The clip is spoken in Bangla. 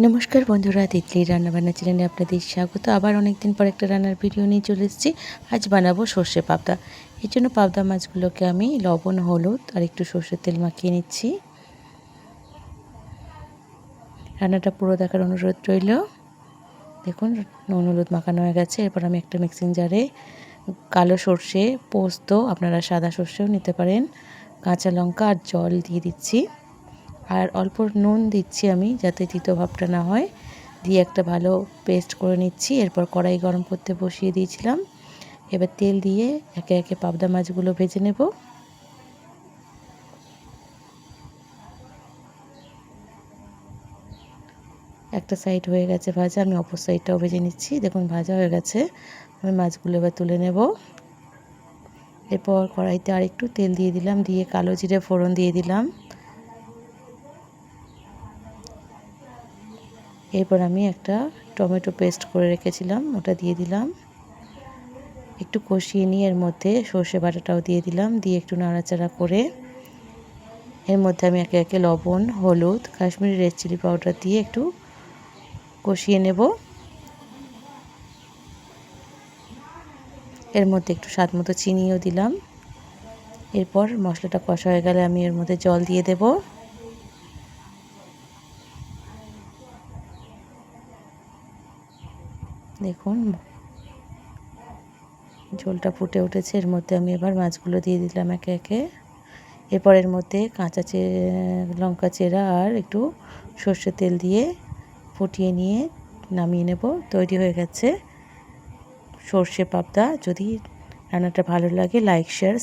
নমস্কার বন্ধুরা, তিতলি রান্নাবান্না চ্যানেলে আপনাদের স্বাগত। আবার অনেক দিন পর একটা রান্নার ভিডিও নিয়ে চলে এসেছি। আজ বানাবো সর্ষে পাবদা। এর জন্য পাবদা মাছগুলোকে আমি লবণ, হলুদ আর একটু সর্ষের তেল মাখিয়ে নিচ্ছি। রান্নাটা পুরো দেখার অনুরোধ রইল। দেখুন, নুন হলুদ মাখানো হয়ে গেছে। এরপর আমি একটা মিক্সিং জারে কালো সর্ষে, পোস্ত, আপনারা সাদা সর্ষেও নিতে পারেন, কাঁচা লঙ্কা আর জল দিয়ে দিচ্ছি। আর অল্প নুন দিচ্ছি আমি, যাতে তিতো ভাবটা না হয়। দিয়ে একটা ভালো পেস্ট করে নিচ্ছি। এরপর কড়াই গরম করতে বসিয়ে দিয়েছিলাম। এবার তেল দিয়ে একে একে পাবদা মাছগুলো ভেজে নেব। একটা সাইড হয়ে গেছে ভাজা, আমি অপর সাইডটাও ভেজে নিচ্ছি। দেখুন, ভাজা হয়ে গেছে। আমি মাছগুলো এবার তুলে নেব। এরপর কড়াইতে আর একটু তেল দিয়ে দিলাম, দিয়ে কালো জিরে ফোড়ন দিয়ে দিলাম। এরপর আমি একটা টমেটো পেস্ট করে রেখেছিলাম, ওটা দিয়ে দিলাম। একটু কষিয়ে নিয়ে এর মধ্যে সর্ষে বাটাটাও দিয়ে দিলাম। দিয়ে একটু নাড়াচাড়া করে এর মধ্যে আমি একে একে লবণ, হলুদ, কাশ্মীরি রেড চিলি পাউডার দিয়ে একটু কষিয়ে নেব। এর মধ্যে একটু স্বাদ মতো চিনিও দিলাম। এরপর মশলাটা কষা হয়ে গেলে আমি এর মধ্যে জল দিয়ে দেব। দেখুন, ঝোলটা ফুটে উঠেছে। এর মধ্যে আমি এবার মাছগুলো দিয়ে দিলাম একে একে। এরপর এর মধ্যে কাঁচা লঙ্কা চেরা আর একটু সর্ষের তেল দিয়ে ফুটিয়ে নিয়ে নামিয়ে নেব। তৈরি হয়ে গেছে সর্ষে পাবদা। যদি রান্নাটা ভালো লাগে, লাইক, শেয়ার